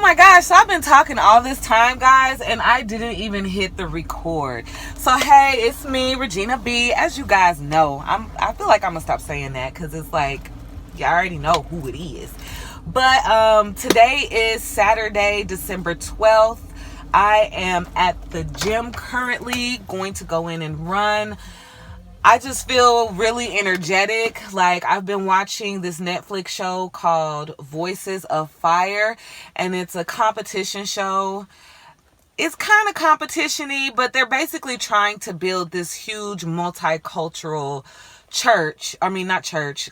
my gosh, so I've been talking all this time, guys, and I didn't even hit the record. So hey, it's me, Regina B. As you guys know, I feel like I'm gonna stop saying that because it's like you already know who it is. But today is Saturday, December 12th. I am at the gym currently, going to go in and run. I just feel really energetic. Like, I've been watching this Netflix show called Voices of Fire, and it's a competition show. It's kind of competition-y, but they're basically trying to build this huge multicultural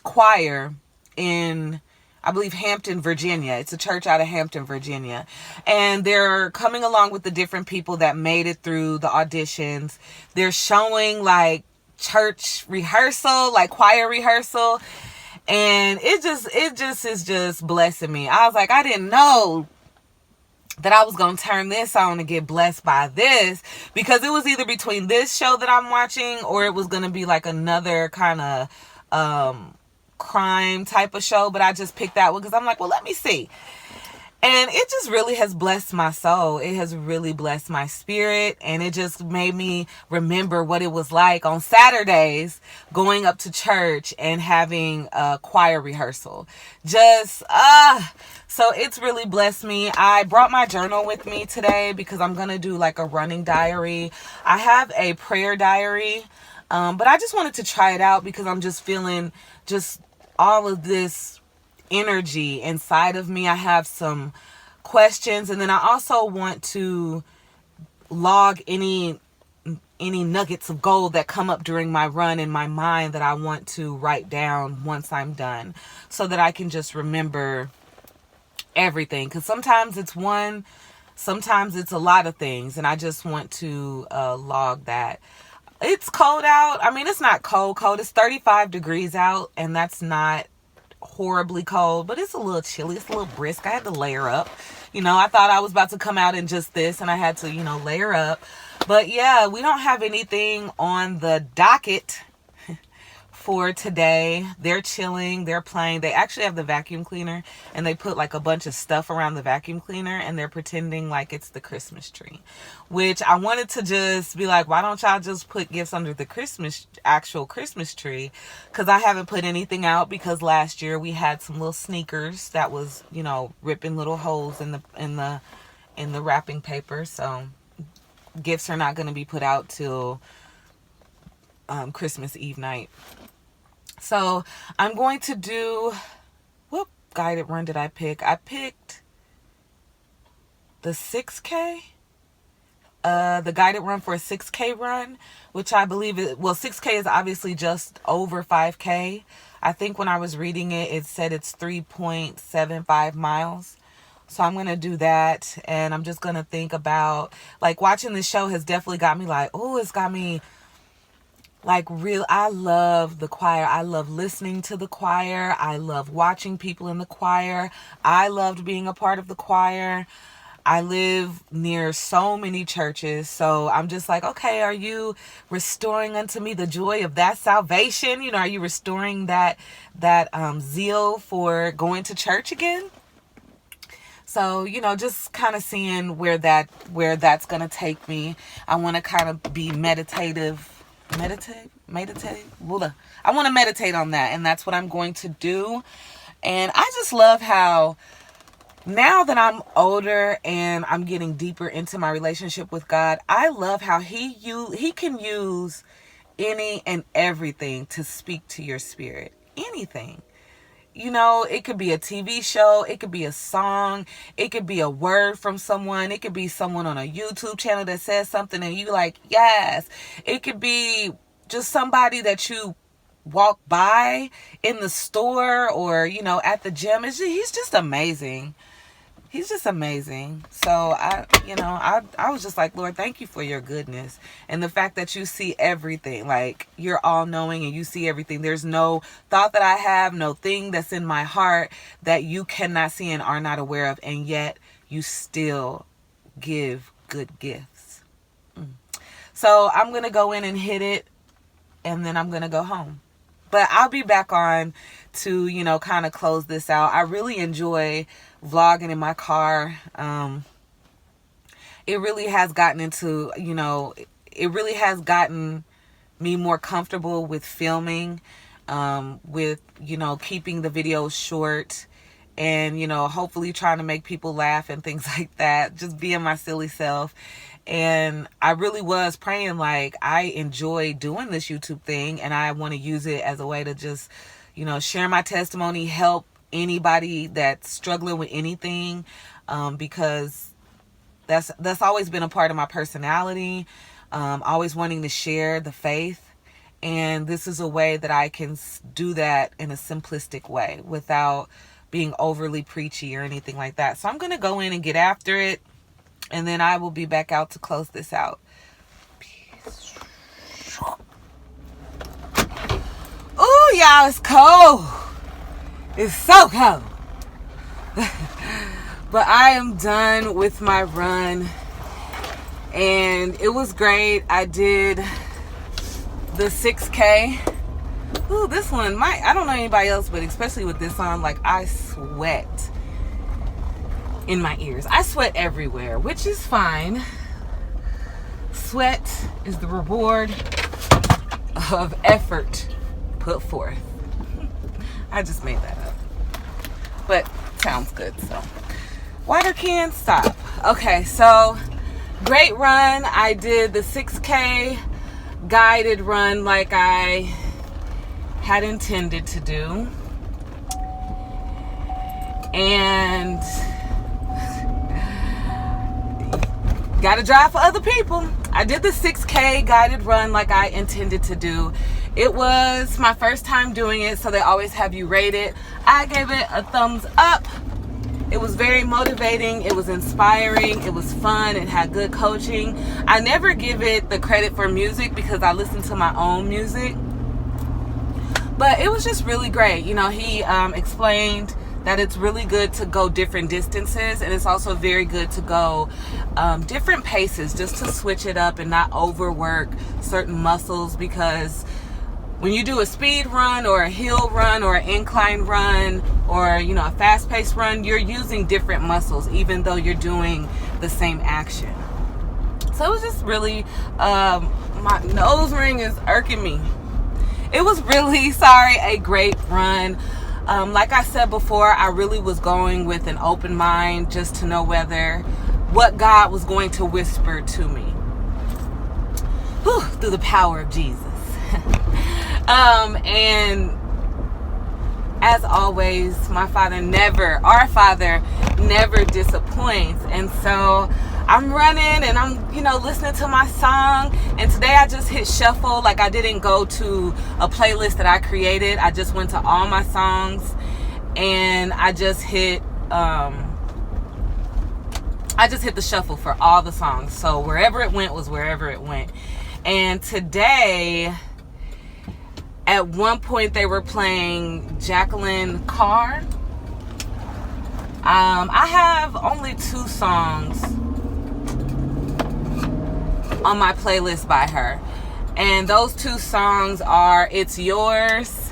choir in, I believe, Hampton, Virginia. It's a church out of Hampton, Virginia. And they're coming along with the different people that made it through the auditions. They're showing like church rehearsal, like choir rehearsal, and it just is just blessing me. I was like, I didn't know that I was gonna turn this on and get blessed by this, because it was either between this show that I'm watching or it was gonna be like another kind of crime type of show, but I just picked that one because I'm like, well, let me see. And it just really has blessed my soul. It has really blessed my spirit. And it just made me remember what it was like on Saturdays going up to church and having a choir rehearsal. So it's really blessed me. I brought my journal with me today because I'm going to do like a running diary. I have a prayer diary, but I just wanted to try it out because I'm just feeling just all of this energy inside of me. I have some questions, and then I also want to log any nuggets of gold that come up during my run in my mind that I want to write down once I'm done, so that I can just remember everything, because sometimes it's one, sometimes it's a lot of things, and I just want to log that. It's cold out. I mean, it's not cold. It's 35 degrees out, and that's not horribly cold, but it's a little chilly. It's a little brisk. I had to layer up. I thought I was about to come out in just this, and I had to, layer up. But yeah, we don't have anything on the docket for today. They're chilling. They're playing. They actually have the vacuum cleaner, and they put like a bunch of stuff around the vacuum cleaner, and they're pretending like it's the Christmas tree, which I wanted to just be like, why don't y'all just put gifts under the actual Christmas tree? Because I haven't put anything out, because last year we had some little sneakers that was, ripping little holes in the wrapping paper. So gifts are not going to be put out till Christmas Eve night. So I'm going to do, what guided run did I pick? I picked the 6K, the guided run for a 6K run, which I believe 6K is obviously just over 5K. I think when I was reading it, it said it's 3.75 miles. So I'm going to do that, and I'm just going to think about, like, watching this show has definitely got me like, oh, it's got me like real. I love the choir. I love listening to the choir. I love watching people in the choir. I loved being a part of the choir. I live near so many churches, so I'm just like, okay, are you restoring unto me the joy of that salvation? Are you restoring that zeal for going to church again? So, just kind of seeing where that's going to take me. I want to kind of be meditative. Meditate. I want to meditate on that, and that's what I'm going to do. And I just love how now that I'm older and I'm getting deeper into my relationship with God, I love how he can use any and everything to speak to your spirit. Anything. It could be a TV show, it could be a song, it could be a word from someone, it could be someone on a YouTube channel that says something and you like, yes. It could be just somebody that you walk by in the store or, at the gym. He's just amazing. He's just amazing. So I was just like, Lord, thank you for your goodness. And the fact that you see everything, like you're all knowing and you see everything. There's no thought that I have, no thing that's in my heart that you cannot see and are not aware of. And yet you still give good gifts. So I'm going to go in and hit it, and then I'm going to go home. But I'll be back on to, you know, kind of close this out. I really enjoy vlogging in my car. It really has gotten into, you know, it really has gotten me more comfortable with filming, with, you know, keeping the videos short and, you know, hopefully trying to make people laugh and things like that, just being my silly self. And I really was praying, like, I enjoy doing this YouTube thing and I want to use it as a way to just, you know, share my testimony, help anybody that's struggling with anything, because that's always been a part of my personality, always wanting to share the faith. And this is a way that I can do that in a simplistic way without being overly preachy or anything like that. So I'm going to go in and get after it. And then I will be back out to close this out. Peace. Ooh, y'all, it's cold. It's so cold. But I am done with my run. And it was great. I did the 6K. Ooh, this one, I don't know anybody else, but especially with this on, like, I sweat in my ears. I sweat everywhere, which is fine. Sweat is the reward of effort put forth. I just made that up. But sounds good, so. Water can stop. Okay, so great run. I did the 6K guided run like I had intended to do. And gotta drive for other people. I did the 6K guided run like I intended to do. It was my first time doing it, so they always have you rate it. I gave it a thumbs up. It was very motivating. It was inspiring. It was fun. It had good coaching. I never give it the credit for music because I listen to my own music. But it was just really great. You know, he explained that it's really good to go different distances, and it's also very good to go different paces just to switch it up and not overwork certain muscles, because when you do a speed run or a hill run or an incline run or, you know, a fast-paced run, you're using different muscles even though you're doing the same action. So it was just really, my nose ring is irking me. It was really, a great run. Like I said before, I really was going with an open mind just to know what God was going to whisper to me. Whew, through the power of Jesus. And as always, our Father never disappoints. And so I'm running and I'm, you know, listening to my song. And today I just hit shuffle. Like, I didn't go to a playlist that I created. I just went to all my songs and I just hit the shuffle for all the songs. So wherever it went was wherever it went. And today, at one point they were playing Jacqueline Carr. I have only 2 songs on my playlist by her, and those 2 songs are It's Yours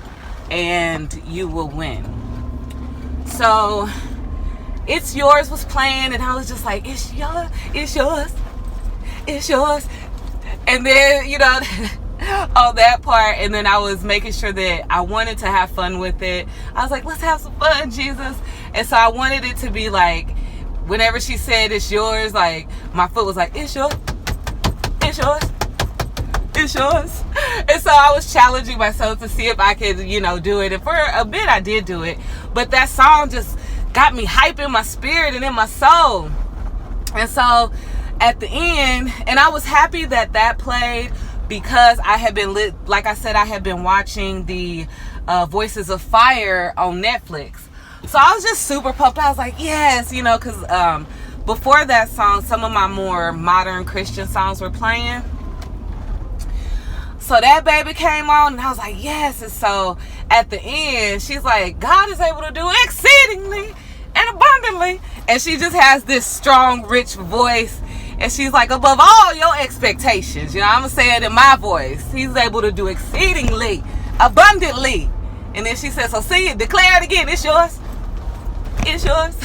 and You Will Win. So It's Yours was playing and I was just like, it's yours, it's yours, it's yours. And then, you know, on that part, and then I was making sure that I wanted to have fun with it. I was like, let's have some fun, Jesus. And so I wanted it to be like, whenever she said it's yours, like my foot was like, it's yours, it's yours, it's yours. And so I was challenging myself to see if I could, you know, do it. And for a bit I did do it, but that song just got me hype in my spirit and in my soul. And so at the end, and I was happy that that played, because I had been like I said, I had been watching the Voices of Fire on Netflix. So I was just super pumped. I was like, yes, you know, because before that song, some of my more modern Christian songs were playing. So that baby came on and I was like, yes. And so at the end, she's like, God is able to do exceedingly and abundantly. And she just has this strong, rich voice. And she's like, above all your expectations. You know, I'm going to say it in my voice. He's able to do exceedingly abundantly. And then she said, so see it, declare it again. It's yours. It's yours.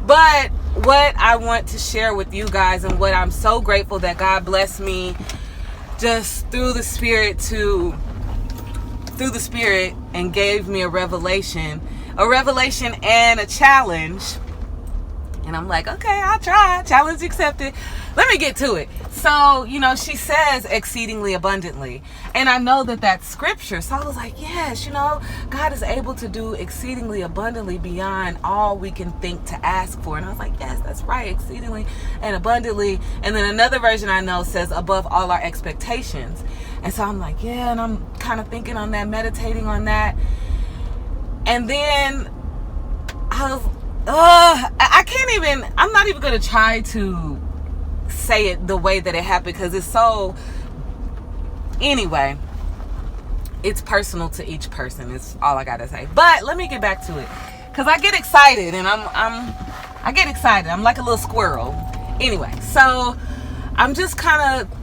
But what I want to share with you guys, and what I'm so grateful that God blessed me just through the Spirit and gave me a revelation and a challenge. And I'm like, okay, I'll try. Challenge accepted. Let me get to it. So, she says exceedingly abundantly. And I know that that's scripture. So I was like, yes, God is able to do exceedingly abundantly beyond all we can think to ask for. And I was like, yes, that's right. Exceedingly and abundantly. And then another version I know says above all our expectations. And so I'm like, yeah, and I'm kind of thinking on that, meditating on that. And then I was, I'm not even going to try to say it the way that it happened, because it's so, anyway, it's personal to each person. It's all I got to say. But let me get back to it, because I get excited, and I get excited. I'm like a little squirrel. Anyway, so I'm just kind of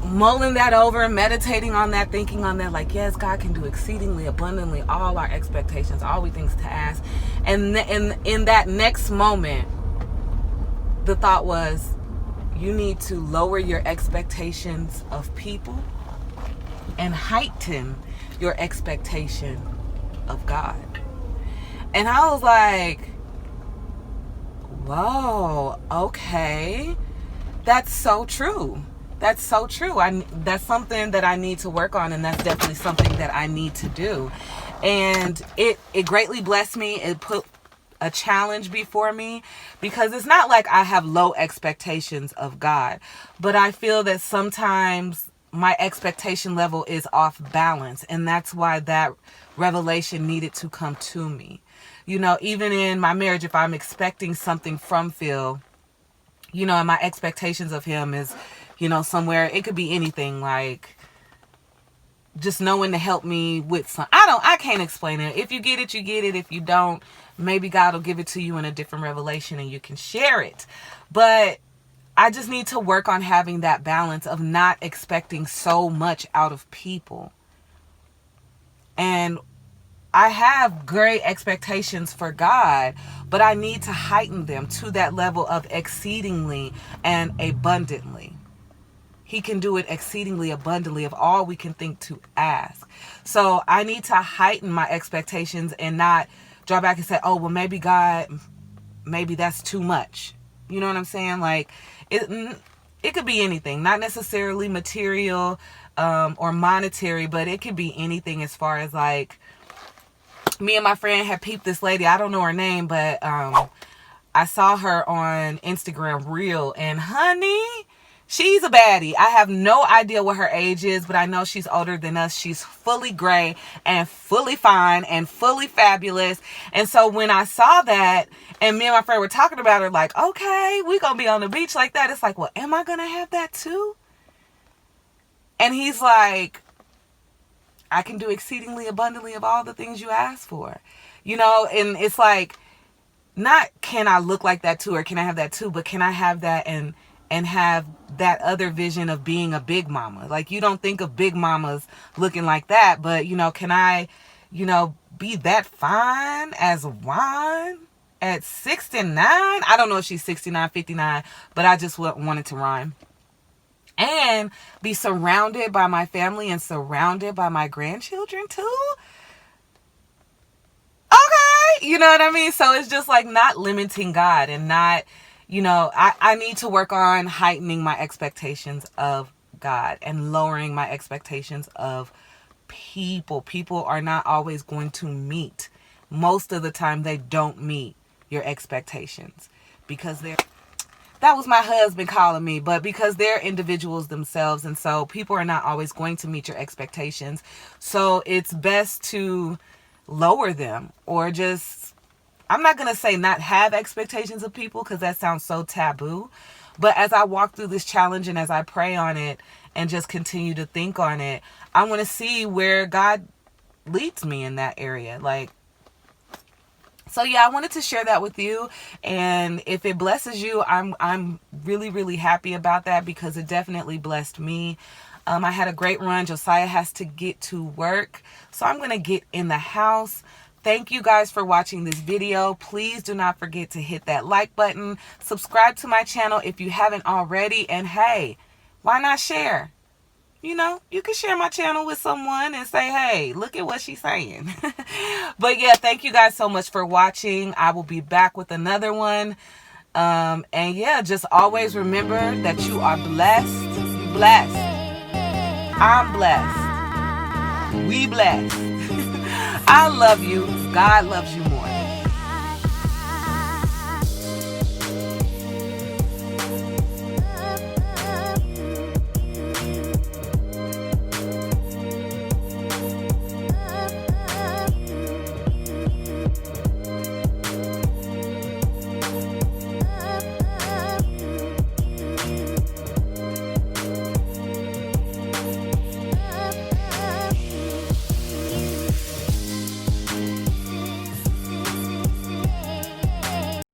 mulling that over, meditating on that, thinking on that, like, yes, God can do exceedingly abundantly all our expectations, all we think to ask. And in that next moment, the thought was, you need to lower your expectations of people and heighten your expectation of God. And I was like, whoa, okay, that's so true. That's so true. That's something that I need to work on, and that's definitely something that I need to do. And it greatly blessed me. It put a challenge before me, because it's not like I have low expectations of God, but I feel that sometimes my expectation level is off balance, and that's why that revelation needed to come to me. Even in my marriage, if I'm expecting something from Phil, and my expectations of him is, somewhere, it could be anything, like just knowing to help me with some, I can't explain it. If you get it, you get it. If you don't, maybe God will give it to you in a different revelation and you can share it. But I just need to work on having that balance of not expecting so much out of people. And I have great expectations for God, but I need to heighten them to that level of exceedingly and abundantly. He can do it exceedingly abundantly of all we can think to ask. So I need to heighten my expectations and not draw back and say, oh, well, maybe God, maybe that's too much. You know what I'm saying? Like, it could be anything, not necessarily material or monetary, but it could be anything, as far as like, me and my friend had peeped this lady. I don't know her name, but I saw her on Instagram Reel, and honey, she's a baddie. I have no idea what her age is, but I know she's older than us. She's fully gray and fully fine and fully fabulous. And so when I saw that, and me and my friend were talking about her, like, okay, we gonna be on the beach like that. It's like, well, am I gonna have that too? And he's like, I can do exceedingly abundantly of all the things you ask for. And it's like, not can I look like that too, or can I have that too, but can I have that and have that other vision of being a big mama? Like, you don't think of big mamas looking like that, but can I, be that fine as wine at 69? I don't know if she's 69, 59, but I just wanted to rhyme. And be surrounded by my family and surrounded by my grandchildren too. Okay. You know what I mean? So it's just like not limiting God, and not, I need to work on heightening my expectations of God and lowering my expectations of people. People are not always going to meet. Most of the time they don't meet your expectations, because that was my husband calling me, but because they're individuals themselves. And so people are not always going to meet your expectations. So it's best to lower them, or just, I'm not going to say not have expectations of people, because that sounds so taboo. But as I walk through this challenge, and as I pray on it and just continue to think on it, I want to see where God leads me in that area. So yeah, I wanted to share that with you, and if it blesses you, I'm really, really happy about that, because it definitely blessed me. I had a great run. Josiah has to get to work, so I'm going to get in the house. Thank you guys for watching this video. Please do not forget to hit that like button. Subscribe to my channel if you haven't already. And hey, why not share? You know, you can share my channel with someone and say, hey, look at what she's saying. But yeah, thank you guys so much for watching. I will be back with another one. And yeah, just always remember that you are blessed. You blessed. I'm blessed. We blessed. I love you. God loves you more.